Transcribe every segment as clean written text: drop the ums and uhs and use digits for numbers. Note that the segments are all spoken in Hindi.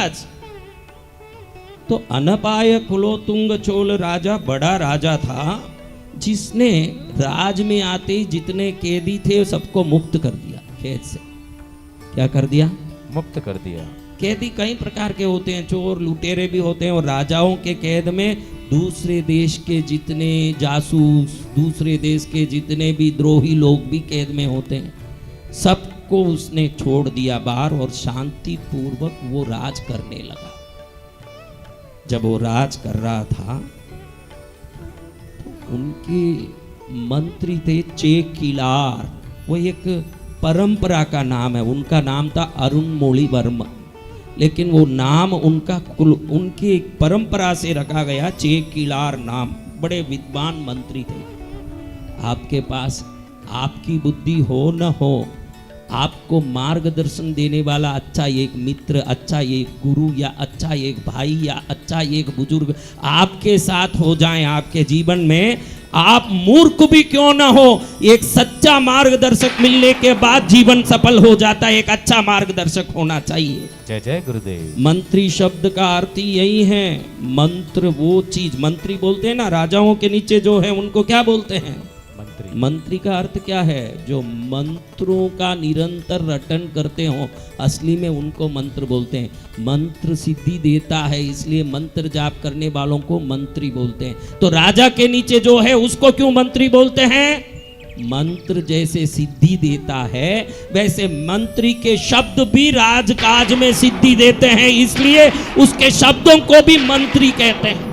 महाराज। तो अनपाय कुलोतुंग चोल राजा बड़ा राजा था, जिसने राज में आते ही जितने कैदी थे सबको मुक्त कर दिया कैद से। क्या कर दिया? मुक्त कर दिया। कैदी कई प्रकार के होते हैं, चोर लुटेरे भी होते हैं, और राजाओं के कैद में दूसरे देश के जितने जासूस, दूसरे देश के जितने भी द्रोही लोग भी कैद में होते हैं, सबको उसने छोड़ दिया बाहर और शांति पूर्वक वो राज करने लगा। जब वो राज कर रहा था तो उनके मंत्री थे चेकिलार, वो एक परंपरा का नाम है, उनका नाम था अरुणमोळीवर्मा, लेकिन वो नाम उनकी परंपरा से रखा गया चेकिलार नाम। बड़े विद्वान मंत्री थे। आपके पास आपकी बुद्धि हो न हो, आपको मार्गदर्शन देने वाला अच्छा एक मित्र, अच्छा एक गुरु, या अच्छा एक भाई, या अच्छा एक बुजुर्ग आपके साथ हो जाए आपके जीवन में, आप मूर्ख भी क्यों ना हो, एक सच्चा मार्गदर्शक मिलने के बाद जीवन सफल हो जाता है। एक अच्छा मार्गदर्शक होना चाहिए। जय जय गुरुदेव। मंत्री शब्द का अर्थ ही यही है। मंत्र वो चीज, मंत्री बोलते हैं ना, राजाओं के नीचे जो है उनको क्या बोलते हैं? मंत्री। मंत्री का अर्थ क्या है? जो मंत्रों का निरंतर रटन करते हो, असली में उनको मंत्र बोलते हैं। मंत्र सिद्धि देता है, इसलिए मंत्र जाप करने वालों को मंत्री बोलते हैं। तो राजा के नीचे जो है उसको क्यों मंत्री बोलते हैं? मंत्र जैसे सिद्धि देता है, वैसे मंत्री के शब्द भी राजकाज में सिद्धि देते हैं, इसलिए उसके शब्दों को भी मंत्री कहते हैं।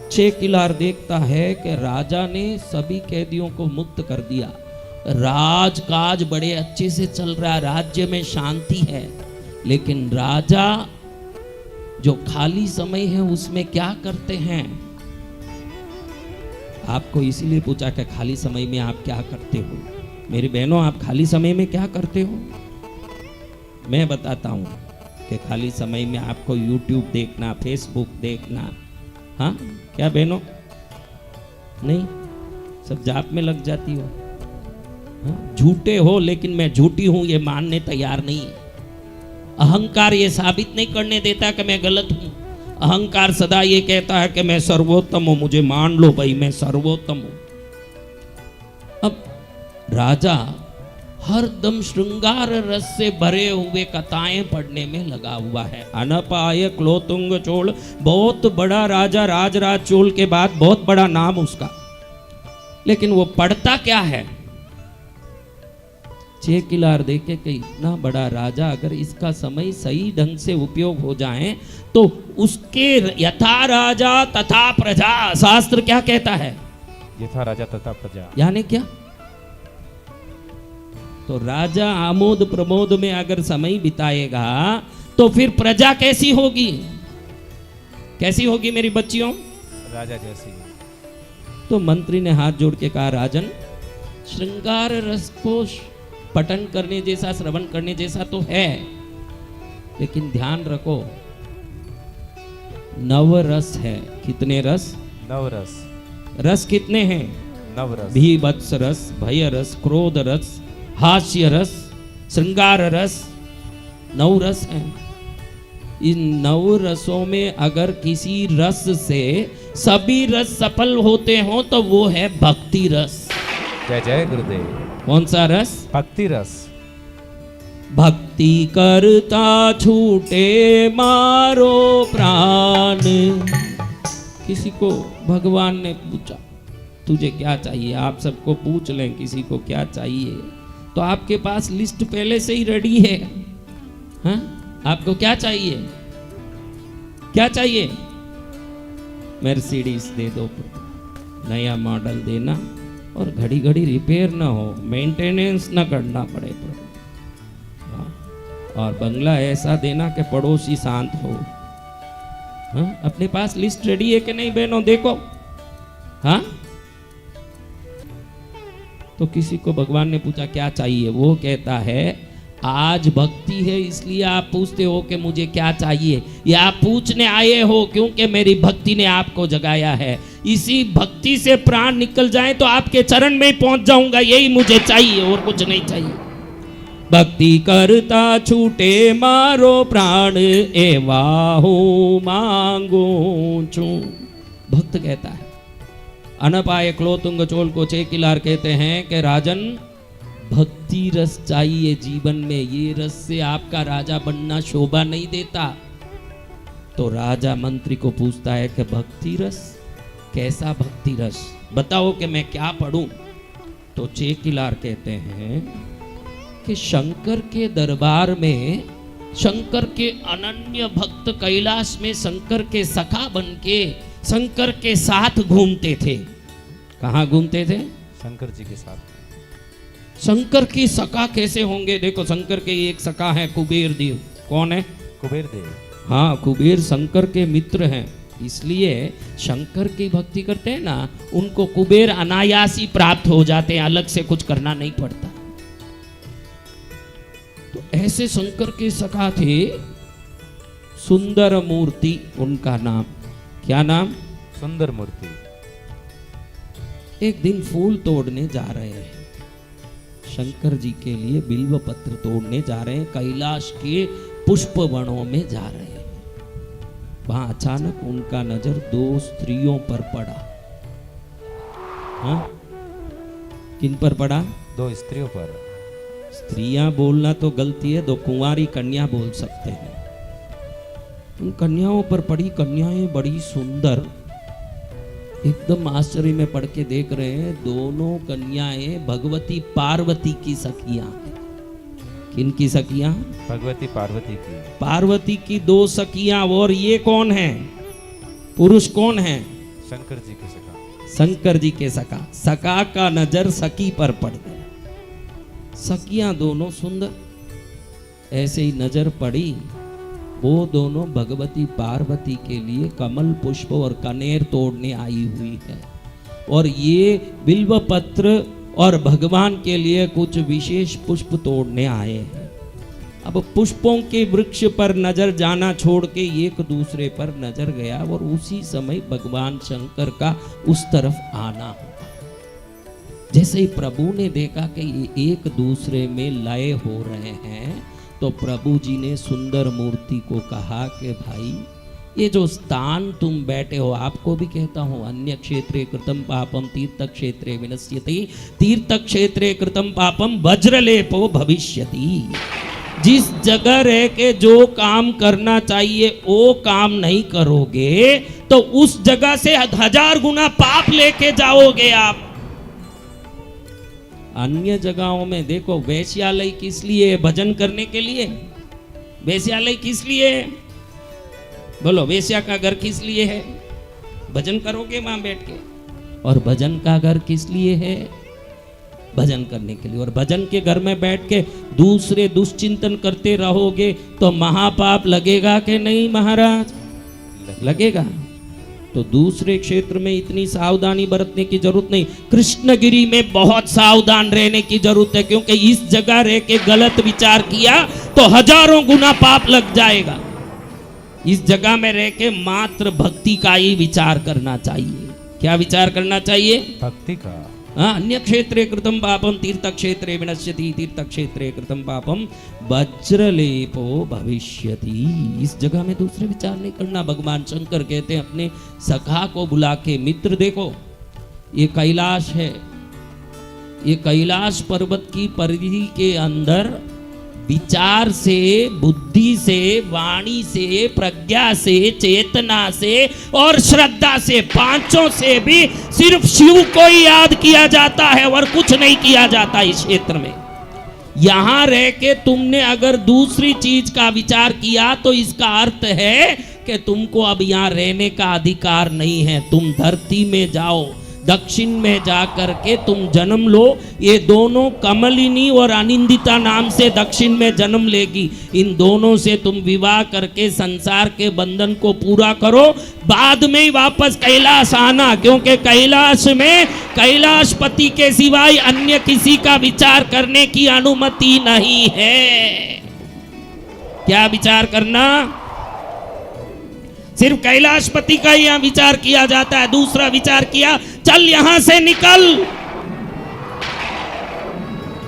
चेकिलार देखता है कि राजा ने सभी कैदियों को मुक्त कर दिया, राजकाज बड़े अच्छे से चल रहा है, राज्य में शांति है, लेकिन राजा जो खाली समय है उसमें क्या करते हैं? आपको इसीलिए पूछा कि खाली समय में आप क्या करते हो। मेरी बहनों, आप खाली समय में क्या करते हो? मैं बताता हूं कि खाली समय में आपको YouTube देखना, Facebook देखना, हाँ क्या बहनों? नहीं, सब जाप में लग जाती हो। हाँ? झूठे हो, लेकिन मैं झूठी हूं ये मानने तैयार नहीं है। अहंकार ये साबित नहीं करने देता कि मैं गलत हूं। अहंकार सदा ये कहता है कि मैं सर्वोत्तम हूं, मुझे मान लो भाई, मैं सर्वोत्तम हूं। अब राजा हर दम श्रृंगार रस से भरे हुए कथाएं पढ़ने में लगा हुआ है। अनपाय क्लोतुंग चोल, बहुत बड़ा राजा, राजराज चोल के बाद बहुत बड़ा नाम उसका, लेकिन वो पढ़ता क्या है? चेकिलार देखे कि इतना बड़ा राजा, अगर इसका समय सही ढंग से उपयोग हो जाए तो उसके यथा राजा तथा प्रजा, शास्त्र क्या कहता है? यथा राजा तथा प्रजा यानी क्या? तो राजा आमोद प्रमोद में अगर समय बिताएगा तो फिर प्रजा कैसी होगी? कैसी होगी मेरी बच्चियों? राजा जैसी। तो मंत्री ने हाथ जोड़ के कहा, राजन, श्रृंगार रस को पठन करने जैसा, श्रवण करने जैसा तो है, लेकिन ध्यान रखो, नव रस है। कितने रस? नव रस। रस कितने हैं? नव रस। भीभत्स रस, भय रस, क्रोध रस, हास्य रस, श्रृंगार रस, 9 रस हैं। इन 9 रसों में अगर किसी रस से सभी रस सफल होते हो तो वो है भक्ति रस। जय जय गुरुदेव। कौन सा रस? भक्ति रस। भक्ति करता छूटे मारो प्राण। किसी को भगवान ने पूछा, तुझे क्या चाहिए? आप सबको पूछ लें किसी को क्या चाहिए, तो आपके पास लिस्ट पहले से ही रेडी है। हाँ? आपको क्या चाहिए? क्या चाहिए? मर्सिडीज दे दो, नया मॉडल देना, और घड़ी घड़ी रिपेयर ना हो, मेंटेनेंस ना करना पड़े। हाँ? और बंगला ऐसा देना कि पड़ोसी शांत हो। हाँ? अपने पास लिस्ट रेडी है कि नहीं बहनों? देखो। हाँ? तो किसी को भगवान ने पूछा क्या चाहिए, वो कहता है आज भक्ति है इसलिए आप पूछते हो कि मुझे क्या चाहिए, या आप पूछने आए हो क्योंकि मेरी भक्ति ने आपको जगाया है। इसी भक्ति से प्राण निकल जाए तो आपके चरण में ही पहुंच जाऊंगा, यही मुझे चाहिए और कुछ नहीं चाहिए। भक्ति करता छूटे मारो प्राण एवा हूँ मांगू छू। भक्त कहता है। अनपाय क्लोतुंग चोल को चेकिलार कहते हैं कि राजन भक्ति रस चाहिए जीवन में, ये रस से आपका राजा बनना शोभा नहीं देता। तो राजा मंत्री को पूछता है कि भक्ति रस, कैसा भक्ति रस, बताओ कि मैं क्या पढ़ूं। तो चेकिलार कहते हैं कि शंकर के दरबार में शंकर के अनन्य भक्त कैलाश में शंकर के सखा बन के शंकर के साथ घूमते थे। कहाँ घूमते थे? शंकर जी के साथ। शंकर की सखा कैसे होंगे? देखो शंकर के एक सखा है कुबेर देव। कौन है? कुबेर देव। हाँ, कुबेर शंकर के मित्र हैं, इसलिए शंकर की भक्ति करते हैं ना, उनको कुबेर अनायासी प्राप्त हो जाते हैं, अलग से कुछ करना नहीं पड़ता। तो ऐसे शंकर के सखा थे सुंदर मूर्ति, उनका नाम। क्या नाम? सुंदर मूर्ति। एक दिन फूल तोड़ने जा रहे हैं, शंकर जी के लिए बिल्व पत्र तोड़ने जा रहे हैं, कैलाश के पुष्प वनों में जा रहे हैं। वहां अचानक उनका नजर दो स्त्रियों पर पड़ा। हाँ? किन पर पड़ा? दो स्त्रियों पर। स्त्रियां बोलना तो गलती है, दो कुंवारी कन्या बोल सकते हैं। उन कन्याओं पर पड़ी। कन्याएं बड़ी सुंदर, एकदम आश्चर्य में पढ़ के देख रहे हैं, दोनों कन्याएं भगवती पार्वती की सखियां हैं। किन की सखियां? भगवती पार्वती की। पार्वती की दो सखियां। और ये कौन है? पुरुष कौन है? शंकर जी के सखा। शंकर जी के सखा। सखा का नजर सखी पर पड़ गया। सखियां दोनों सुंदर, ऐसे ही नजर पड़ी, वो दोनों भगवती पार्वती के लिए कमल पुष्प और कनेर तोड़ने आई हुई है, और ये बिल्व पत्र और भगवान के लिए कुछ विशेष पुष्प तोड़ने आए हैं। अब पुष्पों के वृक्ष पर नजर जाना छोड़ के एक दूसरे पर नजर गया, और उसी समय भगवान शंकर का उस तरफ आना हुआ। जैसे ही प्रभु ने देखा कि ये एक दूसरे में लय हो रहे हैं, तो प्रभु जी ने सुंदर मूर्ति को कहा कि भाई, ये जो स्थान तुम बैठे हो, आपको भी कहता हूँ, अन्य क्षेत्रे कृतम पापम तीर्थ क्षेत्रे विनश्यति, तीर्थ क्षेत्रे कृतम पापम वज्रलेपो भविष्यति। जिस जगह रह के जो काम करना चाहिए वो काम नहीं करोगे तो उस जगह से 1000 गुना पाप लेके जाओगे आप। अन्य जगहों में देखो, वैश्यालय किस लिए? भजन करने के लिए। वैश्यालय किस लिए? बोलो, वैश्या का घर किस लिए है? भजन करोगे वहां बैठ के। और भजन का घर किस लिए है? भजन करने के लिए। और भजन के घर में बैठ के दूसरे दुष्चिंतन करते रहोगे तो महापाप लगेगा कि नहीं महाराज? लगेगा। तो दूसरे क्षेत्र में इतनी सावधानी बरतने की जरूरत नहीं, कृष्णगिरी में बहुत सावधान रहने की जरूरत है, क्योंकि इस जगह रह के गलत विचार किया तो 1000 गुना पाप लग जाएगा। इस जगह में रह के मात्र भक्ति का ही विचार करना चाहिए। क्या विचार करना चाहिए? भक्ति का। हाँ, अन्य क्षेत्रे कृतम पापम तीर्थ क्षेत्रे विनश्यति, तीर्थ क्षेत्रे कृतम पापम वज्रलेपो भविष्यति। इस जगह में दूसरे विचार नहीं करना। भगवान शंकर कहते हैं अपने सखा को बुला के, मित्र देखो, ये कैलाश है, ये कैलाश पर्वत की परिधि के अंदर विचार से, बुद्धि से, वाणी से, प्रज्ञा से, चेतना से और श्रद्धा से, पांचों से भी सिर्फ शिव को ही याद किया जाता है और कुछ नहीं किया जाता इस क्षेत्र में। यहां रह के तुमने अगर दूसरी चीज का विचार किया तो इसका अर्थ है कि तुमको अब यहां रहने का अधिकार नहीं है। तुम धरती में जाओ, दक्षिण में जाकर के तुम जन्म लो। ये दोनों कमलिनी और अनिंदिता नाम से दक्षिण में जन्म लेगी। इन दोनों से तुम विवाह करके संसार के बंधन को पूरा करो, बाद में ही वापस कैलाश आना, क्योंकि कैलाश में कैलाशपति के सिवाय अन्य किसी का विचार करने की अनुमति नहीं है। क्या विचार करना? सिर्फ कैलाशपति का ही यहां विचार किया जाता है। दूसरा विचार किया, चल यहां से निकल।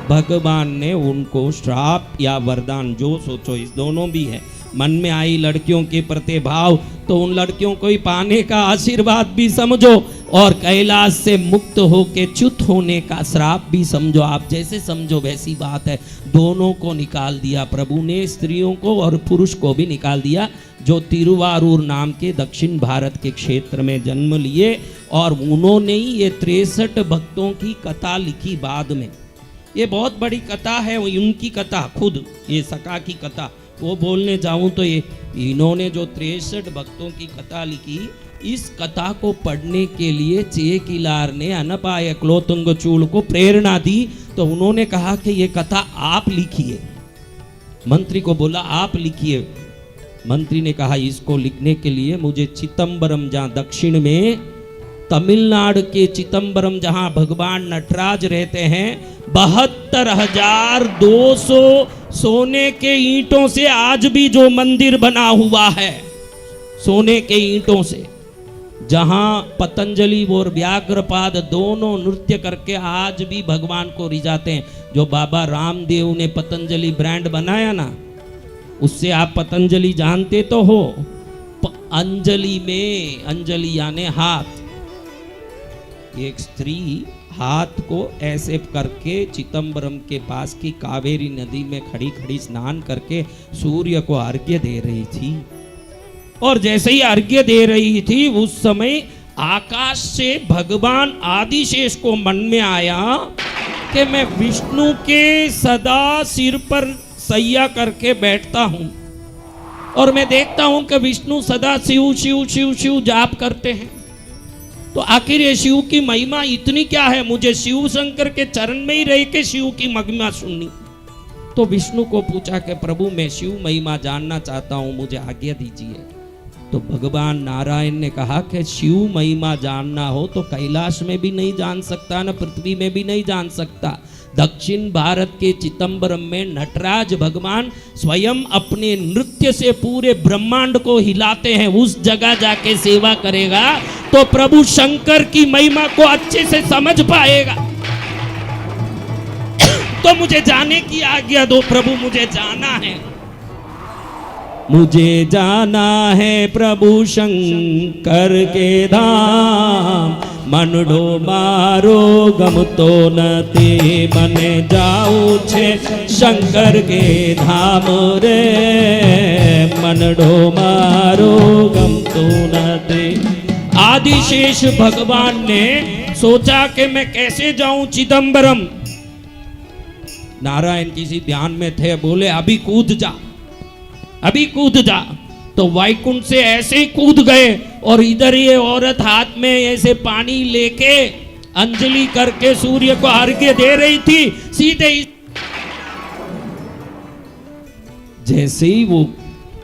भगवान ने उनको श्राप या वरदान, जो सोचो, इस दोनों भी है। मन में आई लड़कियों के प्रति भाव तो उन लड़कियों को ही पाने का आशीर्वाद भी समझो, और कैलाश से मुक्त होके च्युत होने का श्राप भी समझो। आप जैसे समझो वैसी बात है। दोनों को निकाल दिया प्रभु ने, स्त्रियों को और पुरुष को भी निकाल दिया, जो तिरुवारूर नाम के दक्षिण भारत के क्षेत्र में जन्म लिए। और उन्होंने ही ये 63 भक्तों की कथा लिखी बाद में। ये बहुत बड़ी कथा है, उनकी कथा खुद, ये सका की कथा। वो बोलने जाऊं तो ये इन्होंने जो 63 भक्तों की कथा लिखी, इस कथा को पढ़ने के लिए चेकिलार ने अनपाय क्लोतुंग चूल को प्रेरणा दी। तो उन्होंने कहा कि ये कथा आप लिखिए। मंत्री को बोला आप लिखिए। मंत्री ने कहा इसको लिखने के लिए मुझे चिदंबरम, जहाँ दक्षिण में तमिलनाडु के चिदंबरम, जहाँ भगवान नटराज रहते हैं, 72,200 सोने के ईंटों से आज भी जो मंदिर बना हुआ है, सोने के ईंटों से, जहां पतंजलि और व्याघ्रपाद दोनों नृत्य करके आज भी भगवान को रिझाते हैं। जो बाबा रामदेव ने पतंजलि ब्रांड बनाया ना, उससे आप पतंजलि जानते तो हो। अंजलि में, अंजलि यानी हाथ, एक स्त्री हाथ को ऐसे करके चिदंबरम के पास की कावेरी नदी में खड़ी खड़ी स्नान करके सूर्य को अर्घ्य दे रही थी। और जैसे ही अर्घ्य दे रही थी, उस समय आकाश से भगवान आदिशेष को मन में आया कि मैं विष्णु के सदा सिर पर सैया करके बैठता हूं, और मैं देखता हूं कि विष्णु सदा शिव शिव शिव शिव जाप करते हैं। तो आखिर ये शिव की महिमा इतनी क्या है? मुझे शिव शंकर के चरण में ही रह के शिव की महिमा सुननी। तो विष्णु को पूछा कि प्रभु मैं शिव महिमा जानना चाहता हूं, मुझे आज्ञा दीजिए। तो भगवान नारायण ने कहा कि शिव महिमा जानना हो तो कैलाश में भी नहीं जान सकता, न पृथ्वी में भी नहीं जान सकता। दक्षिण भारत के चिदंबरम में नटराज भगवान स्वयं अपने नृत्य से पूरे ब्रह्मांड को हिलाते हैं। उस जगह जाके सेवा करेगा तो प्रभु शंकर की महिमा को अच्छे से समझ पाएगा। तो मुझे जाने की आज्ञा दो प्रभु, मुझे जाना है, मुझे जाना है प्रभु शंकर के धाम। मनडो मारो गमतो नते, मने जाऊं छे शंकर के धाम रे। मनडो मारो गमतो नते। आदिशेष भगवान ने सोचा कि मैं कैसे जाऊं चिदंबरम। नारायण किसी ध्यान में थे, बोले अभी कूद जा, अभी कूद जा। तो वैकुंठ से ऐसे ही कूद गए, और इधर ये औरत हाथ में ऐसे पानी लेके अंजलि करके सूर्य को अर्घ्य दे रही थी। सीधे जैसे ही वो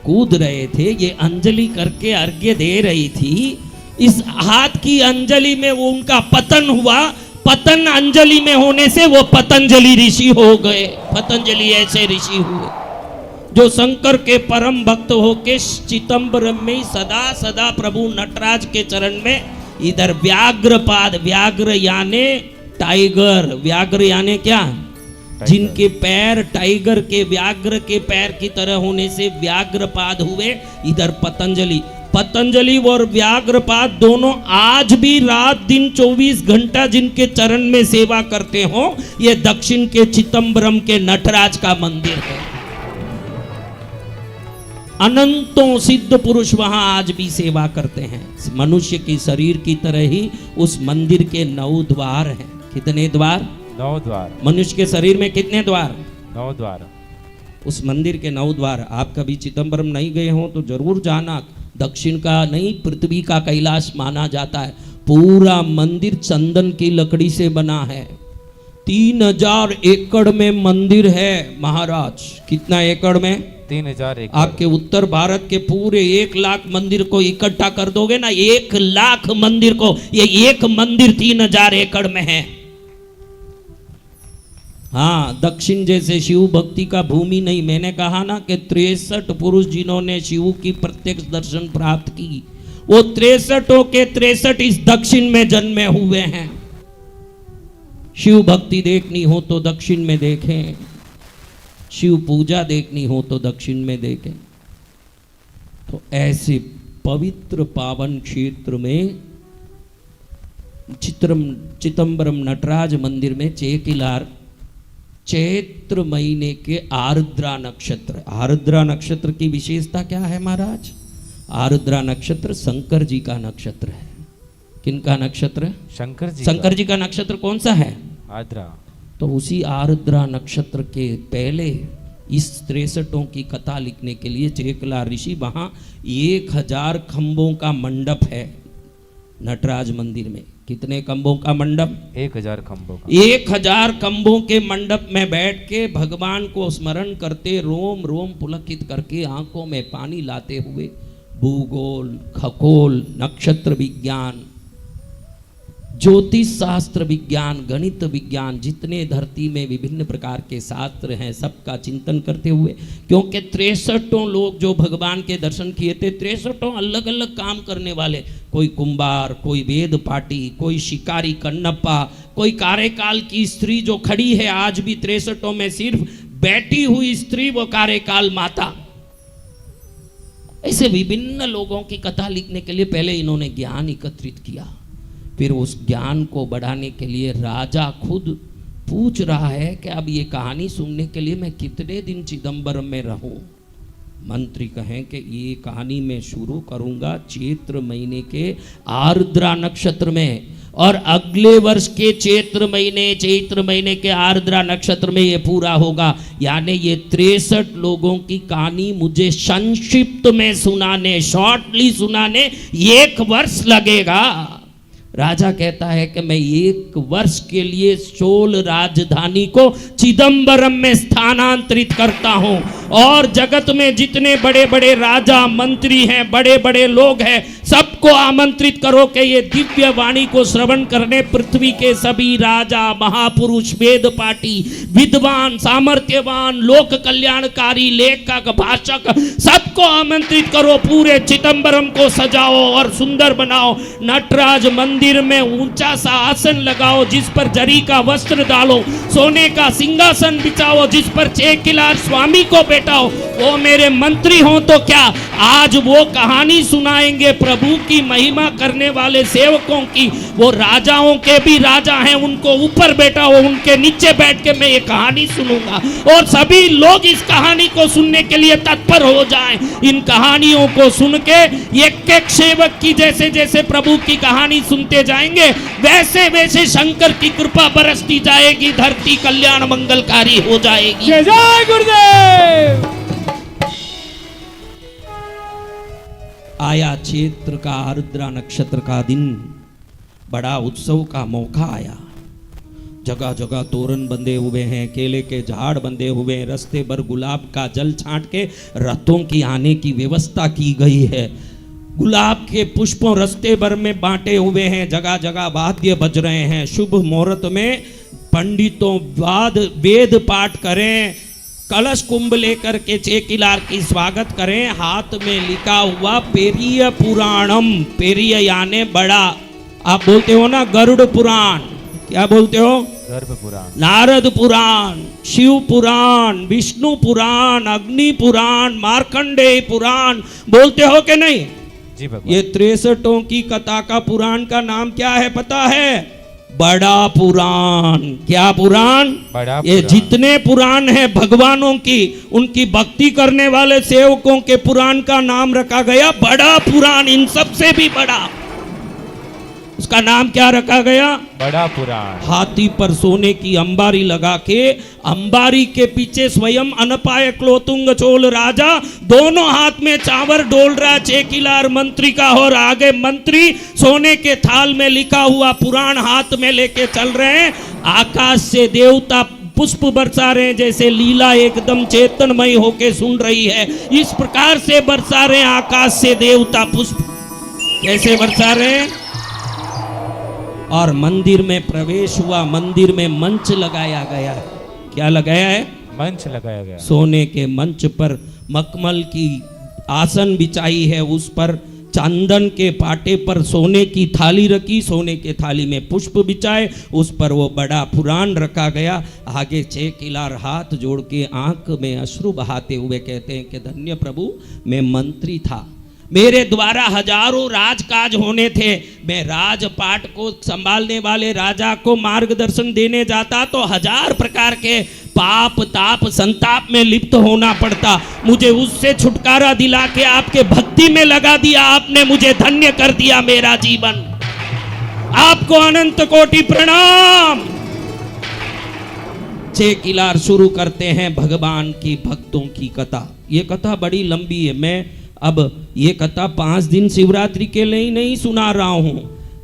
कूद रहे थे, ये अंजलि करके अर्घ्य दे रही थी, इस हाथ की अंजलि में वो उनका पतन हुआ। पतन अंजलि में होने से वो पतंजलि ऋषि हो गए। पतंजलि ऐसे ऋषि हुए जो शंकर के परम भक्त होके चिदंबरम में सदा सदा प्रभु नटराज के चरण में, इधर व्याघ्रपाद, व्याघ्र यानी टाइगर, व्याघ्र यानी क्या? जिनके पैर टाइगर के, व्याघ्र के पैर की तरह होने से व्याघ्रपाद हुए। इधर पतंजलि, पतंजलि और व्याघ्रपाद दोनों आज भी रात दिन 24 घंटा जिनके चरण में सेवा करते हो, ये दक्षिण के चिदंबरम के नटराज का मंदिर है। अनंतों सिद्ध पुरुष वहां आज भी सेवा करते हैं। मनुष्य के शरीर की तरह ही उस मंदिर के 9 द्वार हैं। कितने द्वार? 9 द्वार। मनुष्य के शरीर में कितने द्वार? 9 द्वार। उस मंदिर के 9 द्वार। आप कभी चिदंबरम नहीं गए हो तो जरूर जाना। दक्षिण का नहीं, पृथ्वी का कैलाश माना जाता है। पूरा मंदिर चंदन की लकड़ी से बना है। 3000 एकड़ में मंदिर है महाराज। कितना एकड़ में? 3000 एकड़। आपके उत्तर भारत के पूरे 1 लाख मंदिर को इकट्ठा कर दोगे ना, 1 लाख मंदिर को, ये एक मंदिर 3000 एकड़ में है। हाँ, दक्षिण जैसे शिव भक्ति का भूमि नहीं। मैंने कहा ना कि 63 पुरुष जिन्होंने शिव की प्रत्यक्ष दर्शन प्राप्त की, वो 63 के 63 इस दक्षिण में जन्मे हुए हैं। शिव भक्ति देखनी हो तो दक्षिण में देखें, शिव पूजा देखनी हो तो दक्षिण में देखें। तो ऐसे पवित्र पावन क्षेत्र में चिदंबरम नटराज मंदिर में चेकिलार चैत्र महीने के आर्द्रा नक्षत्र, आर्द्रा नक्षत्र की विशेषता क्या है महाराज? आर्द्रा नक्षत्र शंकर जी का नक्षत्र है। किनका नक्षत्र? शंकर जी का नक्षत्र कौन सा है? आर्द्रा। तो उसी आर्द्रा नक्षत्र के पहले इस 63 की कथा लिखने के लिए चेकिलार ऋषि वहां 1000 खंभों का मंडप है नटराज मंदिर में। कितने खंभों का मंडप? 1000 खंभों का। 1000 खंभों के मंडप में बैठ के भगवान को स्मरण करते, रोम रोम पुलकित करके आंखों में पानी लाते हुए भूगोल, खगोल, नक्षत्र विज्ञान, ज्योतिष शास्त्र विज्ञान, गणित विज्ञान, जितने धरती में विभिन्न प्रकार के शास्त्र हैं सबका चिंतन करते हुए, क्योंकि 63 लोग जो भगवान के दर्शन किए थे, 63 अलग अलग काम करने वाले, कोई कुंभार, कोई वेद पाटी, कोई शिकारी कन्नप्पा, कोई कार्यकाल की स्त्री जो खड़ी है आज भी 63 में, सिर्फ बैठी हुई स्त्री वो कार्यकाल माता। ऐसे विभिन्न लोगों की कथा लिखने के लिए पहले इन्होंने ज्ञान एकत्रित किया। फिर उस ज्ञान को बढ़ाने के लिए राजा खुद पूछ रहा है कि अब ये कहानी सुनने के लिए मैं कितने दिन चिदंबरम में रहूं। मंत्री कहें कि ये कहानी मैं शुरू करूंगा चैत्र महीने के आर्द्रा नक्षत्र में, और अगले वर्ष के चैत्र महीने के आर्द्रा नक्षत्र में ये पूरा होगा। यानी ये 63 लोगों की कहानी मुझे संक्षिप्त में सुनाने, शॉर्टली सुनाने 1 वर्ष लगेगा। राजा कहता है कि मैं 1 वर्ष के लिए चोल राजधानी को चिदंबरम में स्थानांतरित करता हूं, और जगत में जितने बड़े बड़े राजा मंत्री हैं, बड़े बड़े लोग हैं, सबको आमंत्रित करो कि ये दिव्य वाणी को श्रवण करने पृथ्वी के सभी राजा, महापुरुष, वेद पाठी, विद्वान, सामर्थ्यवान, लोक कल्याणकारी, लेखक, भाषक, सबको आमंत्रित करो। पूरे चिदंबरम को सजाओ और सुंदर बनाओ। नटराज मंदिर में ऊंचा सा आसन लगाओ जिस पर जरी का वस्त्र डालो, सोने का सिंहासन बिछाओ जिस पर चेकिलार स्वामी को बैठाओ। वो मेरे मंत्री हो तो क्या, आज वो कहानी सुनाएंगे प्रभु की महिमा करने वाले सेवकों की। वो राजाओं के भी राजा हैं, उनको ऊपर बैठाओ, उनके नीचे बैठ के मैं ये कहानी सुनूंगा, और सभी लोग इस कहानी को सुनने के लिए तत्पर हो जाएं। इन कहानियों को सुन के एक एक सेवक की जैसे जैसे प्रभु की कहानी सुनते जाएंगे, वैसे वैसे शंकर की कृपा बरसती जाएगी, धरती कल्याण मंगलकारी हो जाएगी। जय जय गुरुदेव। आया चैत्र का आर्द्रा नक्षत्र का दिन, बड़ा उत्सव का मौका आया। जगह जगह तोरण बंधे हुए हैं, केले के झाड़ बंधे हुए हैं, रास्ते भर गुलाब का जल छांट के रथों की आने की व्यवस्था की गई है। गुलाब के पुष्पों रास्ते भर में बांटे हुए हैं, जगह जगह वाद्य बज रहे हैं। शुभ मुहूर्त में पंडितों वेद पाठ करें, कलश कुंभ लेकर के चेकिलार की स्वागत करें। हाथ में लिखा हुआ पेरिय पुराणम, पेरिय यानी बड़ा, आप बोलते हो ना गरुड़ पुराण, क्या बोलते हो? गर्भ पुराण, नारद पुराण, शिव पुराण, विष्णु पुराण, अग्नि पुराण, मार्कंडेय पुराण, बोलते हो कि नहीं? जी भगवान। ये 63 की कथा का पुराण का नाम क्या है पता है? बड़ा पुराण। क्या पुराण? बड़ा ये पुराण। जितने पुराण हैं भगवानों की, उनकी भक्ति करने वाले सेवकों के पुराण का नाम रखा गया बड़ा पुराण। इन सबसे भी बड़ा, उसका नाम क्या रखा गया? बड़ा पुराण। हाथी पर सोने की अंबारी लगा के, अंबारी के पीछे स्वयं अनपाय क्लोतुंग चोल राजा दोनों हाथ में चावर डोल रहा चेकिलार मंत्री का, और आगे मंत्री सोने के थाल में लिखा हुआ पुराण हाथ में लेके चल रहे हैं। आकाश से देवता पुष्प बरसा रहे हैं, जैसे लीला एकदम चेतनमय होके सुन रही है, इस प्रकार से बरसा रहे हैं आकाश से देवता पुष्प। कैसे बरसा रहे हैं? और मंदिर में प्रवेश हुआ, मंदिर में मंच लगाया गया है। क्या लगाया है? मंच लगाया गया। सोने के मंच पर मखमल की आसन बिछाई है, उस पर चंदन के पाटे पर सोने की थाली रखी, सोने के थाली में पुष्प बिछाए, उस पर वो बड़ा पुराण रखा गया। आगे 6 किलार हाथ जोड़ के आंख में अश्रु बहाते हुए कहते हैं कि धन्य प्रभु, मैं मंत्री था, मेरे द्वारा हजारों राजकाज होने थे, मैं राजपाट को संभालने वाले राजा को मार्गदर्शन देने जाता तो 1000 प्रकार के पाप ताप संताप में लिप्त होना पड़ता। मुझे उससे छुटकारा दिला के आपके भक्ति में लगा दिया आपने, मुझे धन्य कर दिया मेरा जीवन। आपको अनंत कोटि प्रणाम। 6 किलार शुरू करते हैं भगवान की भक्तों की कथा। ये कथा बड़ी लंबी है, मैं अब ये कथा 5 दिन शिवरात्रि के लिए नहीं सुना रहा हूं।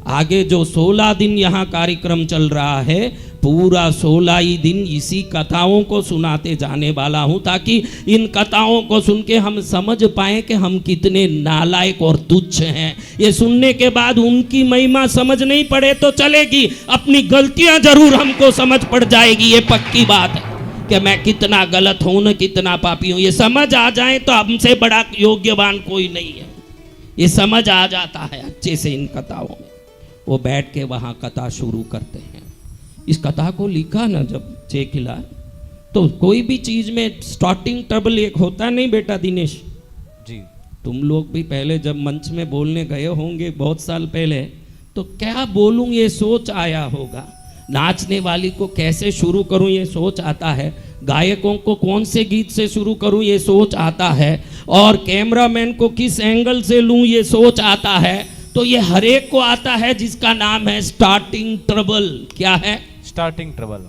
आगे जो 16 दिन यहाँ कार्यक्रम चल रहा है, पूरा 16 ही दिन इसी कथाओं को सुनाते जाने वाला हूं, ताकि इन कथाओं को सुन के हम समझ पाएं कि हम कितने नालायक और तुच्छ हैं। ये सुनने के बाद उनकी महिमा समझ नहीं पड़े तो चलेगी, अपनी गलतियां जरूर हमको समझ पड़ जाएगी। ये पक्की बात है कि मैं कितना गलत हूं न कितना पापी हूं। ये समझ आ जाए तो हमसे बड़ा योग्यवान कोई नहीं है। ये समझ आ जाता है अच्छे से इन कथाओं में। वो बैठ के वहां कथा शुरू करते हैं। इस कथा को लिखा ना जब 6 किलार, तो कोई भी चीज में स्टार्टिंग ट्रबल एक होता नहीं बेटा दिनेश जी। तुम लोग भी पहले जब मंच में बोलने गए होंगे बहुत साल पहले, तो क्या बोलूं ये सोच आया होगा, नाचने वाली को कैसे शुरू करूं ये सोच आता है, गायकों को कौन से गीत से शुरू करूं ये सोच आता है, और कैमरामैन को किस एंगल से लूं ये सोच आता है। तो ये हर एक को आता है जिसका नाम है स्टार्टिंग ट्रबल। क्या है? Starting trouble.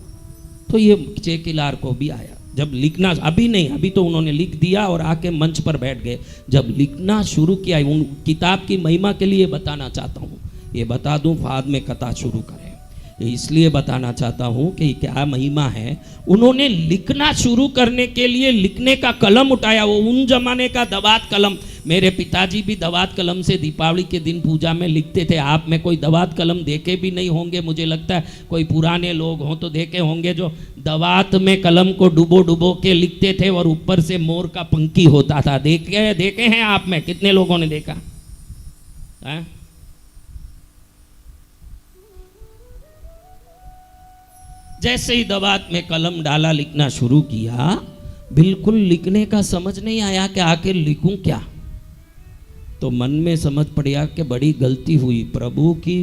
तो ये 6 किलार को भी आया। जब लिखना, अभी नहीं, अभी तो उन्होंने लिख दिया और आके मंच पर बैठ गए। जब लिखना शुरू किया, उन किताब की महिमा के लिए बताना चाहता हूँ, ये बता दूं बाद में कथा शुरू करें, इसलिए बताना चाहता हूं कि क्या महिमा है। उन्होंने लिखना शुरू करने के लिए लिखने का कलम उठाया, वो उन जमाने का दवात कलम। मेरे पिताजी भी दवात कलम से दीपावली के दिन पूजा में लिखते थे। आप में कोई दवात कलम देखे भी नहीं होंगे, मुझे लगता है कोई पुराने लोग हों तो देखे होंगे, जो दवात में कलम को डुबो डुबो के लिखते थे और ऊपर से मोर का पंखी होता था। देखे हैं आप में कितने लोगों ने देखा है? जैसे ही दवात में कलम डाला, लिखना शुरू किया, बिल्कुल लिखने का समझ नहीं आया कि आखिर लिखूं क्या। तो मन में समझ पड़ा कि बड़ी गलती हुई। प्रभु की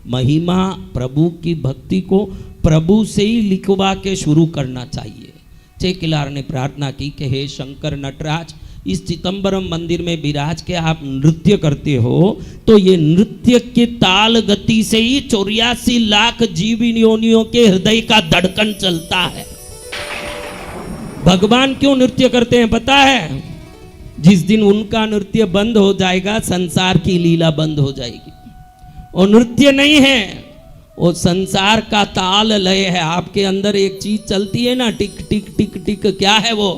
महिमा, प्रभु की भक्ति को प्रभु से ही लिखवा के शुरू करना चाहिए। 6 किलार ने प्रार्थना की कि हे शंकर नटराज, इस चिदंबरम मंदिर में विराज के आप नृत्य करते हो, तो ये नृत्य के ताल गति से ही 84 लाख जीवन योनियों के हृदय का धड़कन चलता है। भगवान क्यों नृत्य करते हैं पता है? जिस दिन उनका नृत्य बंद हो जाएगा, संसार की लीला बंद हो जाएगी। और नृत्य नहीं है, वो संसार का ताल लय है। आपके अंदर एक चीज चलती है ना, टिक टिक टिक टिक, क्या है वो?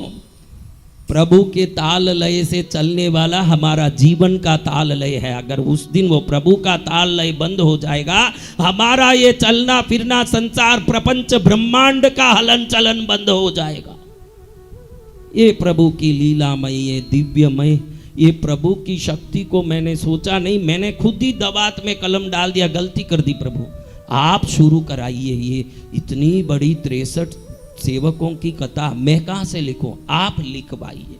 प्रभु के ताल लय से चलने वाला हमारा जीवन का ताल लय है। अगर उस दिन वो प्रभु का ताल लय बंद हो जाएगा, हमारा ये चलना फिरना, संसार प्रपंच ब्रह्मांड का हलन चलन बंद हो जाएगा। ये प्रभु की लीलामय, ये दिव्यमय, ये प्रभु की शक्ति को मैंने सोचा नहीं, मैंने खुद ही दवात में कलम डाल दिया। गलती कर दी प्रभु, आप शुरू कराइए। ये इतनी बड़ी 63 सेवकों की कथा मैं कहाँ से लिखूं, आप लिखवाइए।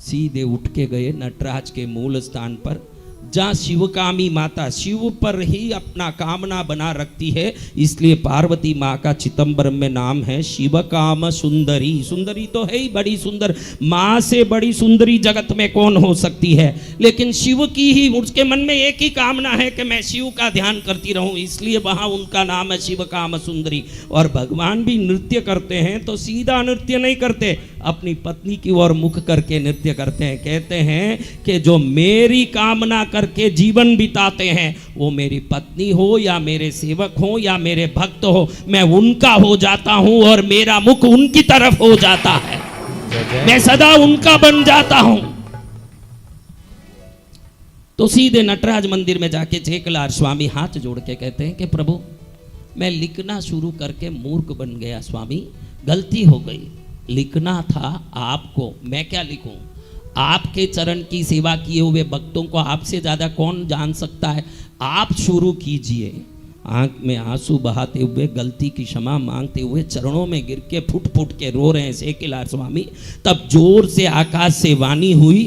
सीधे उठ के गए नटराज के मूल स्थान पर, जहाँ शिवकामी माता शिव पर ही अपना कामना बना रखती है, इसलिए पार्वती माँ का चिदंबरम में नाम है शिवकाम सुंदरी। सुंदरी तो है ही, बड़ी सुंदर, माँ से बड़ी सुंदरी जगत में कौन हो सकती है। लेकिन शिव की ही, उसके मन में एक ही कामना है कि मैं शिव का ध्यान करती रहूं, इसलिए वहाँ उनका नाम है शिवकाम सुंदरी। और भगवान भी नृत्य करते हैं तो सीधा नृत्य नहीं करते, अपनी पत्नी की ओर मुख करके नृत्य करते हैं। कहते हैं कि जो मेरी कामना करके जीवन बिताते हैं, वो मेरी पत्नी हो या मेरे सेवक हो या मेरे भक्त हो, मैं उनका हो जाता हूं और मेरा मुख उनकी तरफ हो जाता है, मैं सदा उनका बन जाता हूं। तो सीधे नटराज मंदिर में जाके 6 किलार स्वामी हाथ जोड़ के कहते हैं कि प्रभु, मैं लिखना शुरू करके मूर्ख बन गया स्वामी, गलती हो गई। लिखना था आपको, मैं क्या लिखूं? आपके चरण की सेवा किए हुए भक्तों को आपसे ज़्यादा कौन जान सकता है। आप शुरू कीजिए, आंख में आंसू बहाते हुए, गलती की क्षमा मांगते हुए, चरणों में गिर के फुट फुट के रो रहे हैं सेकिलार स्वामी। तब जोर से आकाश से वाणी हुई,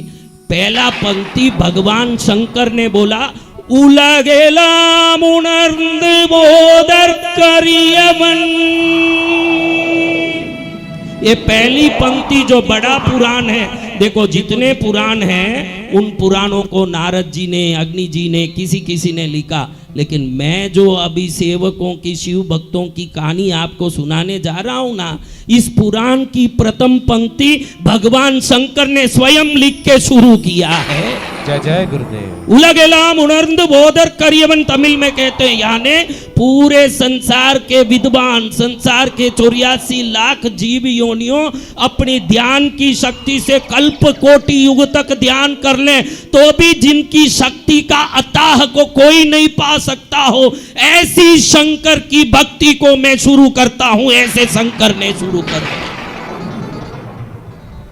पहला पंक्ति भगवान शंकर ने बोला, उलगेला मुनर्द बोदर करियवन। ये पहली पंक्ति जो बड़ा पुराण है, देखो जितने पुराण हैं उन पुराणों को नारद जी ने, अग्नि जी ने, किसी ने लिखा, लेकिन मैं जो अभी सेवकों की, शिव भक्तों की कहानी आपको सुनाने जा रहा हूं ना, इस पुराण की प्रथम पंक्ति भगवान शंकर ने स्वयं लिख के शुरू किया है। जय जय गुरुदेव। उलगेलाम उनर्द बोधर करियवन तमिल में कहते हैं, यानी पूरे संसार के विद्वान, संसार के 84 लाख जीव योनियों अपनी ध्यान की शक्ति से कल्प कोटि युग तक ध्यान कर लें तो भी जिनकी शक्ति का अताह को कोई नहीं पा सकता हो, ऐसी शंकर की भक्ति को मैं शुरू करता हूं। ऐसे शंकर ने शुरू कर दिया।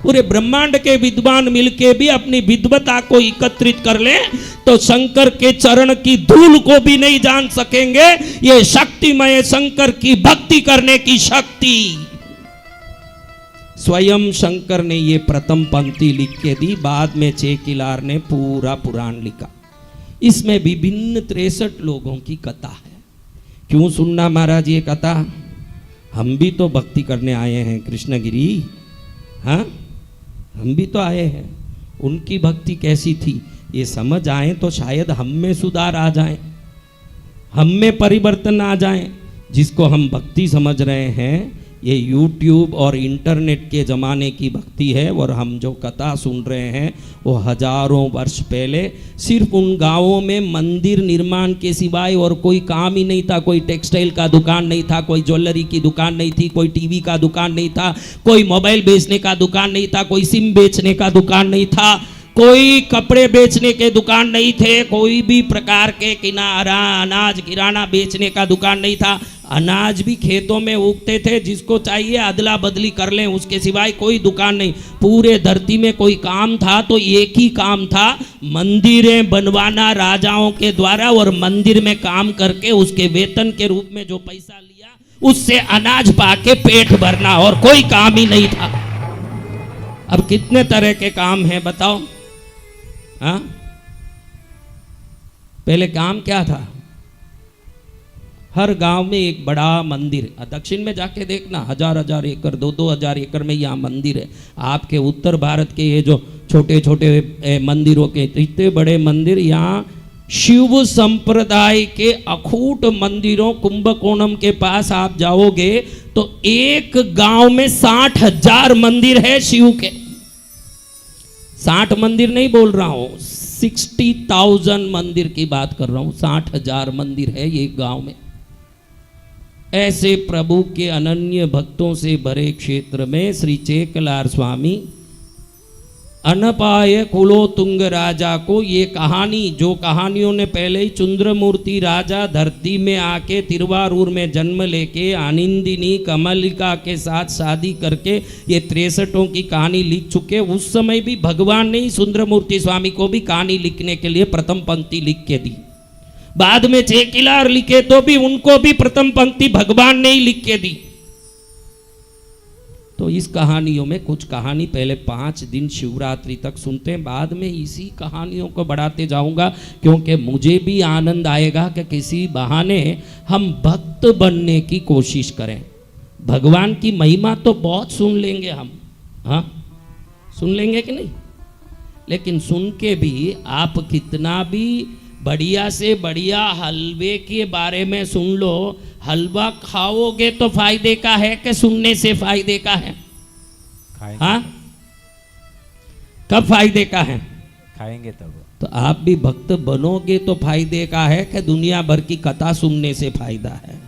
पूरे ब्रह्मांड के विद्वान मिलके भी अपनी विद्वता को एकत्रित कर लें तो शंकर के चरण की धूल को भी नहीं जान सकेंगे। ये शक्तिमय शंकर की भक्ति करने की शक्ति स्वयं शंकर ने ये प्रथम पंक्ति लिख के दी। बाद में चेकिलार ने पूरा पुराण लिखा। इसमें विभिन्न 63 लोगों की कथा है। क्यों सुनना महाराज ये कथा? हम भी तो भक्ति करने आए हैं कृष्णगिरी, हाँ हम भी तो आए हैं। उनकी भक्ति कैसी थी ये समझ आए तो शायद हम में सुधार आ जाए, हम में परिवर्तन आ जाए। जिसको हम भक्ति समझ रहे हैं ये YouTube और इंटरनेट के ज़माने की भक्ति है, और हम जो कथा सुन रहे हैं वो हजारों वर्ष पहले सिर्फ उन गांवों में मंदिर निर्माण के सिवाय और कोई काम ही नहीं था। कोई टेक्सटाइल का दुकान नहीं था, कोई ज्वेलरी की दुकान नहीं थी, कोई टीवी का दुकान नहीं था, कोई मोबाइल बेचने का दुकान नहीं था, कोई सिम बेचने का दुकान नहीं था, कोई कपड़े बेचने के दुकान नहीं थे, कोई भी प्रकार के किनारा अनाज किराना बेचने का दुकान नहीं था। अनाज भी खेतों में उगते थे, जिसको चाहिए अदला बदली कर लें, उसके सिवाय कोई दुकान नहीं। पूरे धरती में कोई काम था तो एक ही काम था, मंदिरें बनवाना राजाओं के द्वारा, और मंदिर में काम करके उसके वेतन के रूप में जो पैसा लिया उससे अनाज पाके पेट भरना, और कोई काम ही नहीं था। अब कितने तरह के काम हैं बताओ? हाँ पहले काम क्या था? हर गांव में एक बड़ा मंदिर, दक्षिण में जाके देखना, 1000-1000 एकड़ 2-2000 एकड़ में यहाँ मंदिर है। आपके उत्तर भारत के ये जो छोटे छोटे मंदिरों के इतने बड़े मंदिर, यहाँ शिव संप्रदाय के अखूट मंदिरों, कुंभकोणम के पास आप जाओगे तो एक गांव में 60,000 मंदिर है शिव के। 60 मंदिर नहीं बोल रहा हूं, 60,000 मंदिर की बात कर रहा हूं। 60,000 मंदिर है ये गांव में। ऐसे प्रभु के अनन्य भक्तों से भरे क्षेत्र में श्री चेकिलार स्वामी अनपाय कुलोतुंग राजा को ये कहानी, जो कहानियों ने पहले ही चंद्रमूर्ति राजा धरती में आके तिरुवारूर में जन्म लेके आनंदिनी कमलिका के साथ शादी करके ये 63 की कहानी लिख चुके, उस समय भी भगवान ने ही सुंदरमूर्ति स्वामी को भी कहानी लिखने के लिए प्रथम पंक्ति लिख के दी। बाद में चेकिलार लिखे तो भी उनको भी प्रथम पंक्ति भगवान ने ही लिख के दी। तो इस कहानियों में कुछ कहानी पहले 5 दिन शिवरात्रि तक सुनते हैं, बाद में इसी कहानियों को बढ़ाते जाऊंगा, क्योंकि मुझे भी आनंद आएगा कि किसी बहाने हम भक्त बनने की कोशिश करें। भगवान की महिमा तो बहुत सुन लेंगे हम, हाँ सुन लेंगे कि नहीं, लेकिन सुन के भी आप कितना भी बढ़िया से बढ़िया हलवे के बारे में सुन लो, हलवा खाओगे तो फायदे का है कि सुनने से फायदे का है? हाँ कब फायदे का है? खाएंगे तब। तो आप भी भक्त बनोगे तो फायदे का है कि दुनिया भर की कथा सुनने से फायदा है?